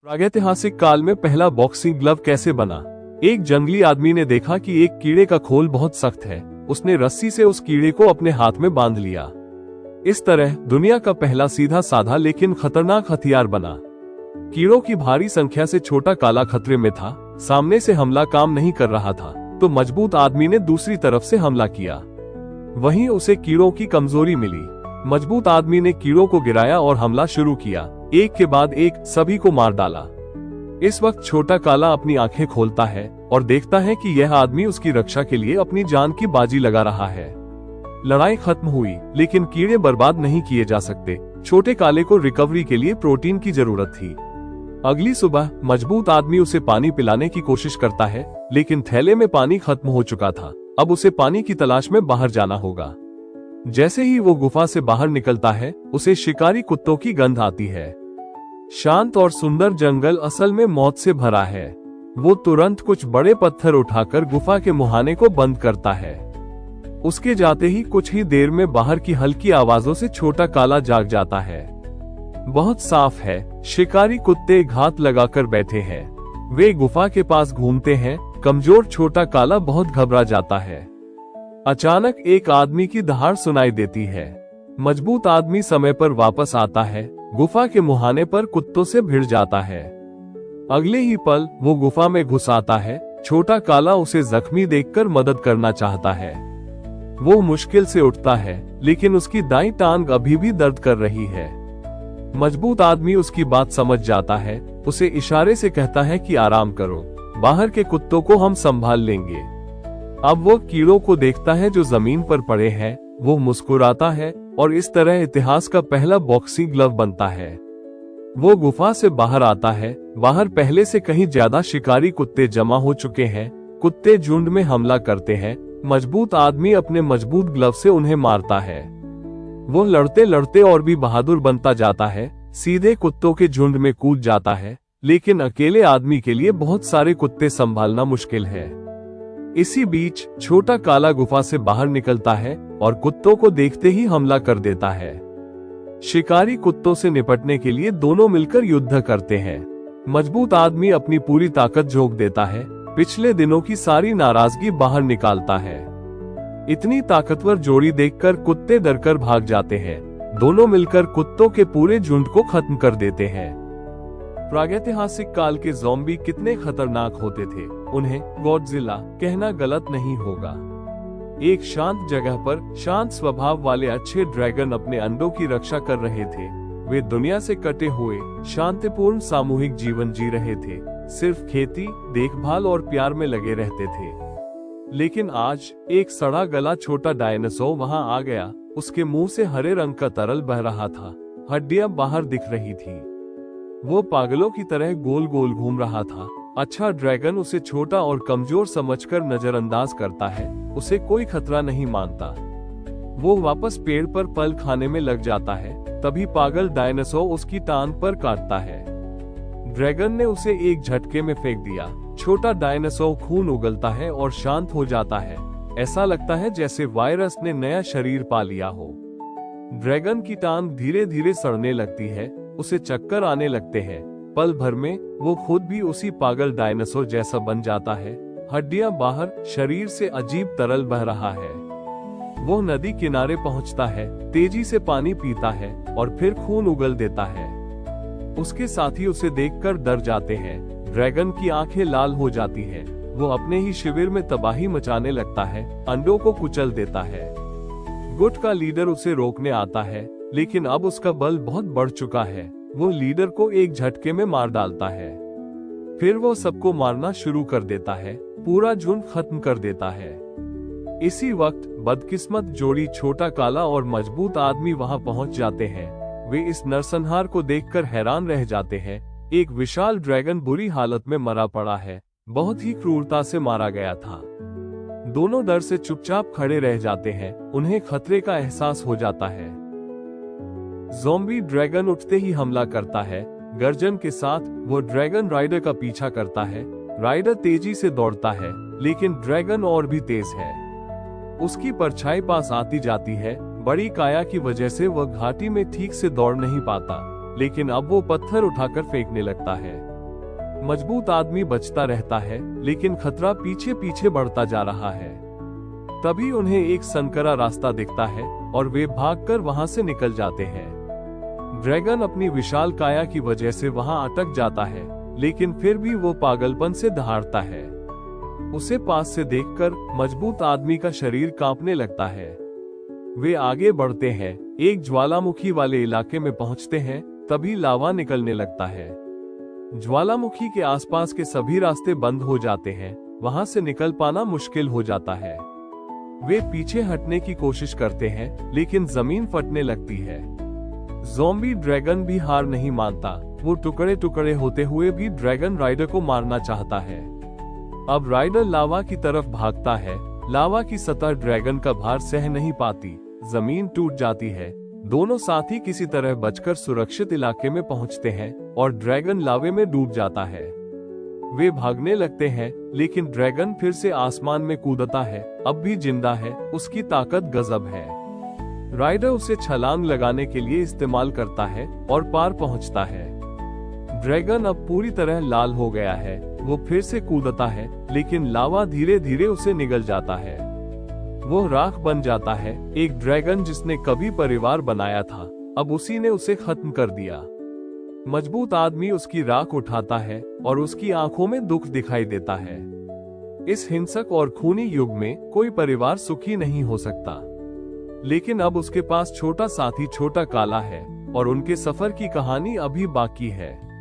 प्रागैतिहासिक काल में पहला बॉक्सिंग ग्लव कैसे बना। एक जंगली आदमी ने देखा कि एक कीड़े का खोल बहुत सख्त है। उसने रस्सी से उस कीड़े को अपने हाथ में बांध लिया। इस तरह दुनिया का पहला सीधा साधा लेकिन खतरनाक हथियार बना। कीड़ों की भारी संख्या से छोटा काला खतरे में था। सामने से हमला काम नहीं कर रहा था तो मजबूत आदमी ने दूसरी तरफ से हमला किया। वहीं उसे कीड़ों की कमजोरी मिली। मजबूत आदमी ने कीड़ों को गिराया और हमला शुरू किया। एक के बाद एक सभी को मार डाला। इस वक्त छोटा काला अपनी आंखें खोलता है और देखता है कि यह आदमी उसकी रक्षा के लिए अपनी जान की बाजी लगा रहा है। लड़ाई खत्म हुई लेकिन कीड़े बर्बाद नहीं किए जा सकते। छोटे काले को रिकवरी के लिए प्रोटीन की जरूरत थी। अगली सुबह मजबूत आदमी उसे पानी पिलाने की कोशिश करता है लेकिन थैले में पानी खत्म हो चुका था। अब उसे पानी की तलाश में बाहर जाना होगा। जैसे ही वो गुफा से बाहर निकलता है उसे शिकारी कुत्तों की गंध आती है। शांत और सुंदर जंगल असल में मौत से भरा है। वो तुरंत कुछ बड़े पत्थर उठाकर गुफा के मुहाने को बंद करता है। उसके जाते ही कुछ ही देर में बाहर की हल्की आवाजों से छोटा काला जाग जाता है। बहुत साफ है। शिकारी कुत्ते घात लगाकर बैठे हैं। वे गुफा के पास घूमते हैं। कमजोर छोटा काला बहुत घबरा जाता है। अचानक एक आदमी की दहाड़ सुनाई देती है। मजबूत आदमी समय पर वापस आता है। गुफा के मुहाने पर कुत्तों से भिड़ जाता है। अगले ही पल वो गुफा में घुस आता है। छोटा काला उसे जख्मी देखकर मदद करना चाहता है। वो मुश्किल से उठता है लेकिन उसकी दाईं टांग अभी भी दर्द कर रही है। मजबूत आदमी उसकी बात समझ जाता है। उसे इशारे से कहता है कि आराम करो, बाहर के कुत्तों को हम संभाल लेंगे। अब वो कीड़ों को देखता है जो जमीन पर पड़े हैं। वो मुस्कुराता है और इस तरह इतिहास का पहला बॉक्सिंग ग्लव बनता है। वो गुफा से बाहर आता है। बाहर पहले से कहीं ज्यादा शिकारी कुत्ते जमा हो चुके हैं। कुत्ते झुंड में हमला करते हैं। मजबूत आदमी अपने मजबूत ग्लव से उन्हें मारता है। वो लड़ते लड़ते और भी बहादुर बनता जाता है। सीधे कुत्तों के झुंड में कूद जाता है लेकिन अकेले आदमी के लिए बहुत सारे कुत्ते संभालना मुश्किल है। इसी बीच छोटा काला गुफा से बाहर निकलता है और कुत्तों को देखते ही हमला कर देता है। शिकारी कुत्तों से निपटने के लिए दोनों मिलकर युद्ध करते हैं। मजबूत आदमी अपनी पूरी ताकत झोंक देता है। पिछले दिनों की सारी नाराजगी बाहर निकालता है। इतनी ताकतवर जोड़ी देखकर कुत्ते डरकर भाग जाते हैं। दोनों मिलकर कुत्तों के पूरे झुंड को खत्म कर देते हैं। प्रागैतिहासिक काल के ज़ॉम्बी कितने खतरनाक होते थे, उन्हें गॉडजिला कहना गलत नहीं होगा। एक शांत जगह पर शांत स्वभाव वाले अच्छे ड्रैगन अपने अंडों की रक्षा कर रहे थे। वे दुनिया से कटे हुए शांतिपूर्ण सामूहिक जीवन जी रहे थे। सिर्फ खेती, देखभाल और प्यार में लगे रहते थे। लेकिन आज एक सड़ा गला छोटा डायनासोर वहां आ गया। उसके मुंह से हरे रंग का तरल बह रहा था। हड्डियां बाहर दिख रही थी। वो पागलों की तरह गोल गोल घूम रहा था। अच्छा ड्रैगन उसे छोटा और कमजोर समझकर नजरअंदाज करता है। उसे कोई खतरा नहीं मानता। वो वापस पेड़ पर पल खाने में लग जाता है। तभी पागल डायनासोर उसकी टांग पर काटता है। ड्रैगन ने उसे एक झटके में फेंक दिया। छोटा डायनासोर खून उगलता है और शांत हो जाता है। ऐसा लगता है जैसे वायरस ने नया शरीर पा लिया हो। ड्रैगन की टांग धीरे धीरे सड़ने लगती है। उसे चक्कर आने लगते हैं। पल भर में वो खुद भी उसी पागल डायनासोर जैसा बन जाता है। हड्डियां बाहर, शरीर से अजीब तरल बह रहा है। वो नदी किनारे पहुंचता है, तेजी से पानी पीता है और फिर खून उगल देता है। उसके साथी उसे देखकर डर जाते हैं। ड्रैगन की आंखें लाल हो जाती हैं। वो अपने ही शिविर में तबाही मचाने लगता है, अंडों को कुचल देता है। गुट का लीडर उसे रोकने आता है लेकिन अब उसका बल बहुत बढ़ चुका है। वो लीडर को एक झटके में मार डालता है। फिर वो सबको मारना शुरू कर देता है। पूरा झुंड खत्म कर देता है। इसी वक्त बदकिस्मत जोड़ी छोटा काला और मजबूत आदमी वहां पहुंच जाते हैं। वे इस नरसंहार को देखकर हैरान रह जाते हैं। एक विशाल ड्रैगन बुरी हालत में मरा पड़ा है। बहुत ही क्रूरता से मारा गया था। दोनों डर से चुपचाप खड़े रह जाते हैं। उन्हें खतरे का एहसास हो जाता है। ज़ॉम्बी ड्रैगन उठते ही हमला करता है। गर्जन के साथ वो ड्रैगन राइडर का पीछा करता है। राइडर तेजी से दौड़ता है लेकिन ड्रैगन और भी तेज है। उसकी परछाई पास आती जाती है। बड़ी काया की वजह से वह घाटी में ठीक से दौड़ नहीं पाता, लेकिन अब वो पत्थर उठाकर फेंकने लगता है। मजबूत आदमी बचता रहता है, लेकिन खतरा पीछे पीछे बढ़ता जा रहा है। तभी उन्हें एक संकरा रास्ता दिखता है और वे भागकर वहां से निकल जाते हैं। ड्रैगन अपनी विशाल काया की वजह से वहां अटक जाता है, लेकिन फिर भी वो पागलपन से दहाड़ता है। उसे पास से देखकर मजबूत आदमी का शरीर कांपने लगता है। वे आगे बढ़ते हैं, एक ज्वालामुखी वाले इलाके में पहुंचते हैं, तभी लावा निकलने लगता है। ज्वालामुखी के आसपास के सभी रास्ते बंद हो जाते हैं, वहां से निकल पाना मुश्किल हो जाता है। वे पीछे हटने की कोशिश करते हैं, लेकिन जमीन फटने लगती है। ज़ॉम्बी ड्रैगन भी हार नहीं मानता, वो टुकड़े टुकड़े होते हुए भी ड्रैगन राइडर को मारना चाहता है। अब राइडर लावा की तरफ भागता है। लावा की सतह ड्रैगन का भार सह नहीं पाती, जमीन टूट जाती है। दोनों साथी किसी तरह बचकर सुरक्षित इलाके में पहुंचते हैं और ड्रैगन लावे में डूब जाता है। वे भागने लगते हैं, लेकिन ड्रैगन फिर से आसमान में कूदता है। अब भी जिंदा है, उसकी ताकत गजब है। राइडर उसे छलांग लगाने के लिए इस्तेमाल करता है और पार पहुंचता है। ड्रैगन अब पूरी तरह लाल हो गया है। वो फिर से कूदता है, लेकिन लावा धीरे धीरे उसे निगल जाता है। वो राख बन जाता है। एक ड्रैगन जिसने कभी परिवार बनाया था, अब उसी ने उसे खत्म कर दिया। मजबूत आदमी उसकी राख उठाता है और उसकी आंखों में दुख दिखाई देता है। इस हिंसक और खूनी युग में कोई परिवार सुखी नहीं हो सकता। लेकिन अब उसके पास छोटा साथी छोटा काला है और उनके सफर की कहानी अभी बाकी है।